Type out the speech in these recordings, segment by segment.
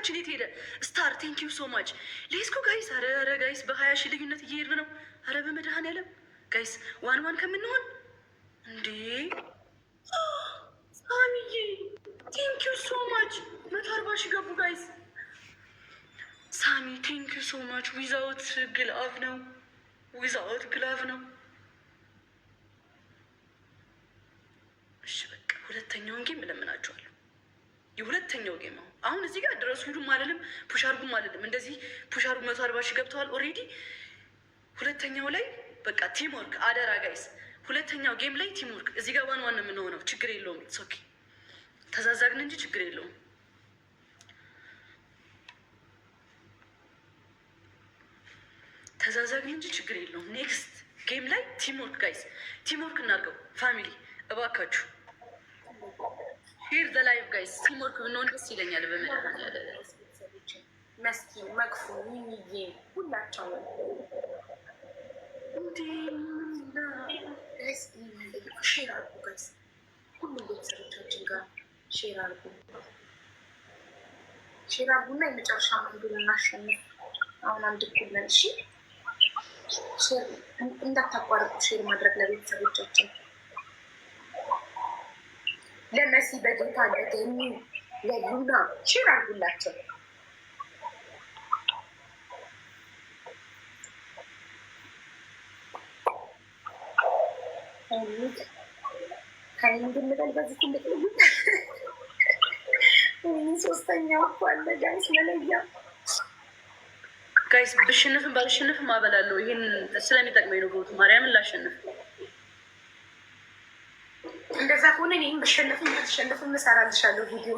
ታይማችን የት ሄደ? ስታር ቴንክ ዩ ሶ ማች ሌስኮ ጋይስ። አረ ጋይስ በ20 ሺህ ልዩነት እየሄድን ነው። አረ በመድኃኔዓለም ጋይስ ዋን ከምንሆን እንዴ! ሳሚዬ ቴንክ ዩ ሶ ማች 140 ሺህ ገቡ ጋይስ። ሳሚ ቴንክ ዩ ሶ ማች። ዊዛውት ግላቭ ነው፣ ዊዛውት ግላቭ ነው። እሺ በቃ ሁለተኛውን ጌም እለምናቸዋለሁ። የሁለተኛው ጌም አሁን እዚህ ጋር ድረሱ ሂዱም አልልም፣ ፑሽ አርጉም አልልም። እንደዚህ ፑሽ አርጉ 140 ሺህ ገብተዋል ኦልሬዲ። ሁለተኛው ላይ በቃ ቲም ወርክ አደራ ጋይስ። ሁለተኛው ጌም ላይ ቲም ወርክ። እዚህ ጋር ዋን የምንሆነው ችግር የለውም። ኦኬ ተዛዛግን እንጂ ችግር የለውም። ተዛዛግን እንጂ ችግር የለውም። ኔክስት ጌም ላይ ቲም ወርክ ጋይስ፣ ቲም ወርክ እናድርገው ፋሚሊ እባካችሁ። ሄር ዘ ላይቭ ጋይስ። ቲም ወርክ ብንሆን ደስ ይለኛል። በመድኃኒዓለም መስኪን መክፉ ሚሚዬ ሁላቸው ሼር አርጉ ጋይስ። ሁሉም ቤተሰቦቻችን ጋር ሼር አርጉ፣ ሼር አርጉና የመጨረሻ መንዱን እናሸንፍ። አሁን አንድ ኩለን እሺ፣ እንዳታቋርጡ ሼር ማድረግ ለቤተሰቦቻችን፣ ለመሲ በጌታ ለገኒ ለሉና ሼር አርጉላቸው። ከይን እንድንበል በዚህ ትልቅ ልዩ ሶስተኛው እኮ አለ ጋይስ። መለያ ጋይስ ብሽንፍም ባልሽንፍም አበላለሁ። ይህን ስለሚጠቅመኝ ነው። ቦቱ ማርያምን ላሸንፍ። እንደዛ ከሆነ እኔም ብሸንፍም ባልሸንፍም እሰራልሻለሁ ቪዲዮ።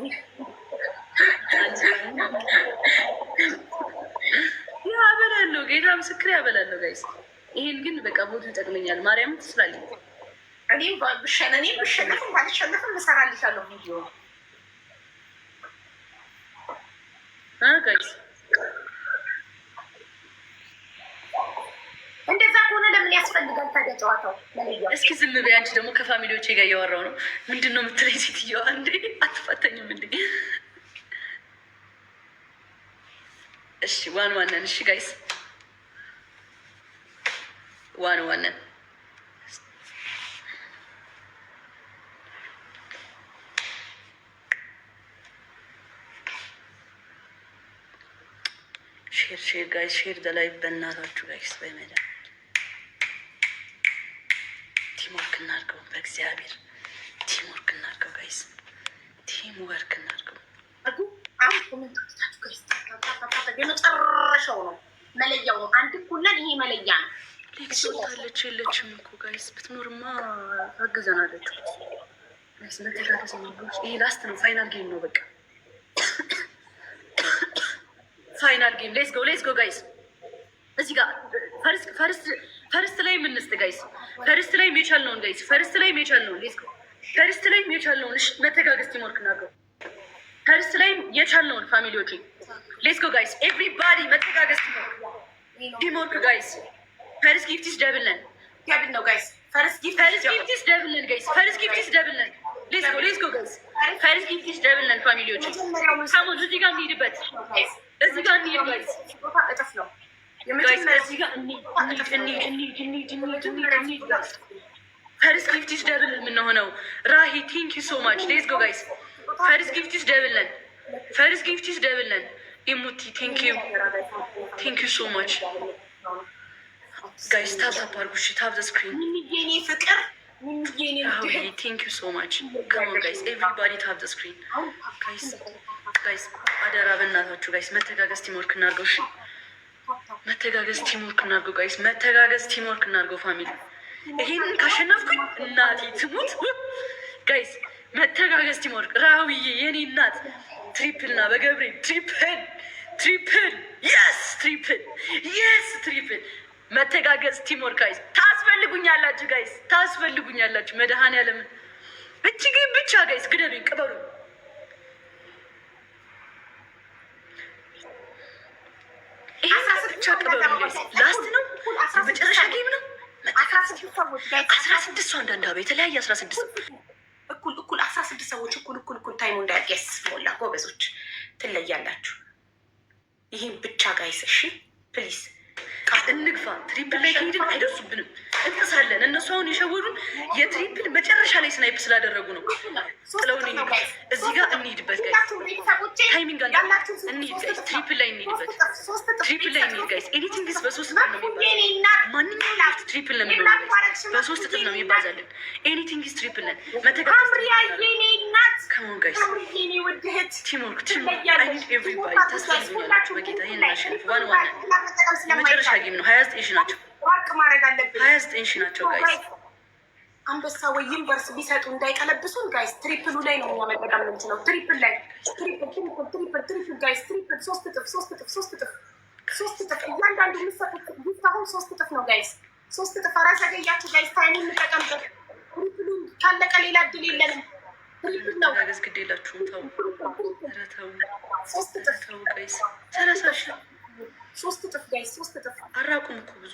ያበላለሁ፣ ጌታ ምስክር ያበላለሁ ጋይስ። ይህን ግን በቃ ቦቱ ይጠቅመኛል። ማርያምን ትስላለኝ። እኔም ብሸንፍም ባልሸንፍም እሰራልሻለሁ ቪዲዮ ጋይስ። እንደዛ ከሆነ ለምን ያስፈልጋል ታዲያ ጨዋታው? እስኪ ዝም በይ አንቺ። ደግሞ ከፋሚሊዎቼ ጋር እያወራሁ ነው። ምንድን ነው የምትለኝ ሴትዮዋ? እንዴ አትፈተኝም እንዴ? እሺ ዋነን። እሺ ጋይስ ዋነን። ሼር ጋይስ፣ ሼር ዘላይቭ በእናታችሁ ጋይስ። በመዳ ቲምወርክ እናድርገው፣ በእግዚአብሔር ቲምወርክ እናድርገው ጋይስ፣ ቲምወርክ እናድርገው። የመጨረሻው ነው፣ መለያው ነው። አንድ ኩለን ይሄ መለያ ነው። ሌክስ ወታለች የለችም እኮ ጋይስ። ብትኖርማ ታግዘናለች ጋይስ። መተጋገዝ ነው። ይሄ ላስት ነው፣ ፋይናል ጌም ነው። በቃ ፋይናል ጌም። ሌትስ ጎ ጋይስ። እዚህ ጋር ፈርስት ላይ የምንስጥ ጋይስ። ፈርስት ላይ ሜቻል ነውን ጋይስ። ፈርስት ላይ ሜቻል ነውን። ሌትስ ጎ ፈርስት ላይ ሜቻል ነውን። እሺ መተጋገዝ ቲምወርክ እናድርገው። ፈርስት ላይ የቻል ነውን ፋሚሊዎቼ። ሌትስ ጎ ጋይስ ኤቭሪባዲ መተጋገዝ ቲምወርክ ጋይስ። ፈርስት ጊፍቲስ ደብል ነን። ደብል ነው ጋይስ። ፈርስት ጊፍቲስ ደብል ነን ጋይስ። ፈርስት ጊፍቲስ ደብል ነን። ሌትስ ጎ ጋይስ። ፈርስት ጊፍቲስ ደብል ነን ፋሚሊዎቼ። ሰሞኑን እዚህ ጋር እንሂድበት። እዚህ ጋር እንሂድ ጋይስ። እጥፍ ነው ጋይስ። እዚህ ጋር እንሂድ። ፈርስት ጊፍቲስ ደብል የምንሆነው ራሂ ቴንክ ዩ ሶ ማች። ሌትስ ጎ ጋይስ። ፈርስት ጊፍቲስ ደብል ነን። ፈርስት ጊፍቲስ ደብል ነን። ኢሙቲ ቴንክ ዩ ሶ ማች ጋይስ። ታፕ አድርጉ እሺ። ታፕ ዘ ስክሪን። የኔ ፍቅር ቴንክ ዩ ሶ ማች። ካም ኦን ጋይስ ኤቭሪባዲ ታፕ ዘ ስክሪን ጋይስ። አደራ በእናታችሁ ጋይስ መተጋገዝ ቲምወርክ እናድርገው። እሺ መተጋገዝ ቲምወርክ እናድርገው ጋይስ። መተጋገዝ ቲምወርክ እናድርገው ፋሚሊ። ይሄንን ካሸነፍኩኝ እናቴ ትሙት ጋይስ። መተጋገዝ ቲምወርክ። ራዊዬ የኔ እናት ትሪፕል ና በገብሬ ትሪፕል የስ ትሪፕል መተጋገዝ ቲምወርክ ጋይስ። ታስፈልጉኛላችሁ ጋይስ፣ ታስፈልጉኛላችሁ። መድኃኒዓለምን እጅግ ብቻ ጋይስ ግደሉኝ፣ ቅበሩ። ይሄ ብቻ ቅበሩ ጋይስ። ላስት ነው፣ መጨረሻ ጌም ነው። 16 ሰው አንዳንድ የተለያየ 16 እኩል 16 ሰዎች እኩል ታይሙ እንዳያስ ሞላ። ጎበዞች ትለያላችሁ። ይሄን ብቻ ጋይስ። እሺ ፕሊዝ እንግፋ። ትሪፕል ላይ ከሄድን አይደርሱብንም፣ እንጥሳለን። እነሱ አሁን የሸወዱን የትሪፕል መጨረሻ ላይ ስናይፕ ስላደረጉ ነው ጥለውን ሄዱ። እዚህ ጋር እንሂድበት ጋይስ፣ ታይሚንግ አለ። እንሂድ ጋይስ፣ ትሪፕል ላይ እንሂድበት፣ ትሪፕል ላይ እንሂድ ጋይስ። ኤኒቲንግ ስ በ3 እጥፍ ነው የሚባዛለን። ማንኛውም ሀብት ትሪፕል ነው የሚሆነው ጋይስ፣ በ3 እጥፍ ነው የሚባዛለን። ኤኒቲንግ ስ ትሪፕል ነን። መተጋገዝ ከሞን ጋይስ፣ ቲምወርክ ቲምወርክ። አይ ኒድ ኤቭሪባዲ። ተስፋ ይዞኛላችሁ በጌታ ይህን እናሸንፍ። ዋን ዋን የመጨረሻ ጌም ነው። 29 ሺህ ናቸው። 29 ሺህ ናቸው ጋይስ። አንበሳ ወይ ዩኒቨርስ ቢሰጡ እንዳይቀለብሱን ጋይስ። ትሪፕሉ ላይ ነው እኛ መጠቀም የምንችለው። ትሪፕል ላይ ትሪፕል ጋይስ። ትሪፕል 3 እጥፍ 3 እጥፍ 3 እጥፍ 3 እጥፍ እያንዳንዱ የሚሰጡት ጊፍት አሁን 3 እጥፍ ነው ጋይስ። 3 እጥፍ አራሳ ገያችሁ ጋይስ። ታይም እንጠቀምበት። ትሪፕሉን ካለቀ ሌላ እድል የለንም። ትሪፕል ነው ጋገዝ ግድ የላችሁም። ተው ተው 3 እጥፍ ተው ጋይስ። 30 ሺህ 3 እጥፍ ጋይስ። 3 እጥፍ አራቁም እኮ ብዙ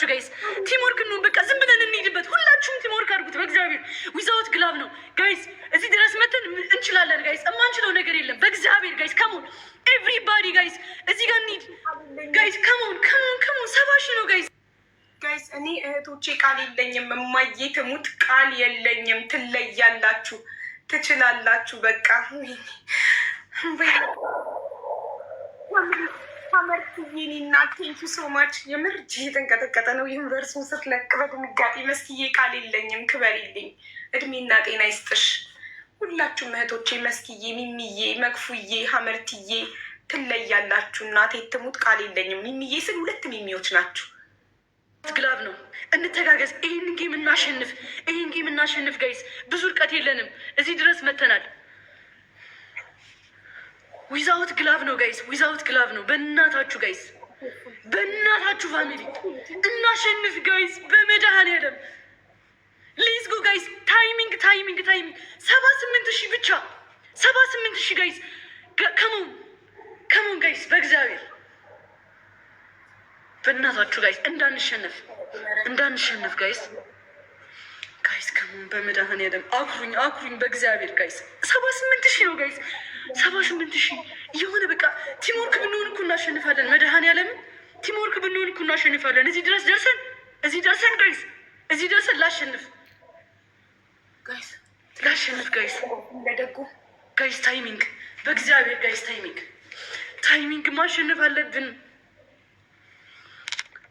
ጋይስ ቲምወርክ ነው። በቃ ዝም ብለን እንሂድበት። ሁላችሁም ቲምወርክ አድርጉት በእግዚአብሔር። ዊዛውት ግላብ ነው ጋይስ። እዚህ ድረስ መተን እንችላለን ጋይስ። የማንችለው ነገር የለም በእግዚአብሔር ጋይስ። ከሞን ኤቭሪባዲ ጋይስ፣ እዚህ ጋር እንሂድ ጋይስ። ከሞን ከሞን ከሞን። 70 ሺህ ነው ጋይስ። ጋይስ እኔ እህቶቼ ቃል የለኝም። እማዬ ትሙት ቃል የለኝም። ትለያላችሁ፣ ትችላላችሁ። በቃ ተመርኩኝና ቴንኪ ሶ ማች። የምር እጅ የተንቀጠቀጠ ነው። ዩኒቨርሲቲውን ስትለቅ በድንጋጤ መስዬ ቃል የለኝም። ክበሪልኝ፣ እድሜና ጤና ይስጥሽ። ሁላችሁም እህቶቼ መስኪዬ፣ ሚሚዬ፣ መክፉዬ፣ ሀመርትዬ ትለያላችሁ። እናቴ ትሙት ቃል የለኝም። ሚሚዬ ስል 2 ሚሚዎች ናችሁ። ግላብ ነው። እንተጋገዝ። ይህን ጌም እናሸንፍ፣ ይህን ጌም እናሸንፍ ጋይስ። ብዙ እርቀት የለንም። እዚህ ድረስ መተናል። ዊዛውት ግላቭ ነው ጋይስ፣ ዊዛውት ግላቭ ነው። በእናታችሁ ጋይስ፣ በእናታችሁ ፋሚሊ እናሸንፍ ጋይስ። በመድኃኒዓለም ሌትስ ጎ ጋይስ። ታይሚንግ ታይሚንግ ታይሚንግ 78 ሺህ ብቻ 78 ሺህ ጋይስ። ከሞን ከሞን ጋይስ፣ በእግዚአብሔር በእናታችሁ ጋይስ፣ እንዳንሸነፍ እንዳንሸነፍ ጋይስ ጋይስ ከሞን በመድኃኒዓለም አኩሩኝ አኩሩኝ በእግዚአብሔር ጋይስ። 78 ሺህ ነው ጋይስ፣ 78 ሺህ የሆነ በቃ ቲምወርክ ብንሆን እኮ እናሸንፋለን። መድኃኒዓለምን ቲምወርክ ብንሆን እኮ እናሸንፋለን። እዚህ ድረስ ደርሰን ጋይስ፣ እዚህ ደርሰን ላሸንፍ ጋይስ፣ ላሸንፍ ጋይስ። ለደጉ ጋይስ ታይሚንግ በእግዚአብሔር ጋይስ፣ ታይሚንግ ታይሚንግ ማሸነፍ አለብን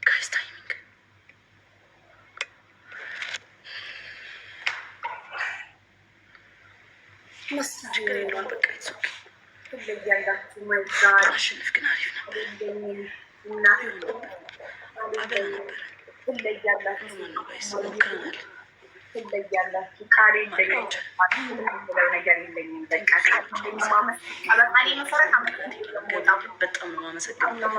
ጋይስ። ታይሚንግ ችግር የለውም በቃ ይዞክ ትለያላችሁ። ማሸነፍ ግን አሪፍ ነበር። አበላ ነበረ። ትለያላችሁ ነው ጋይስ፣ ሞክረናል። ትለያላችሁ። ቃል የለኝም፣ ነገር የለኝም። በቃ ቃል መሰረት በጣም ነው የማመሰግነው።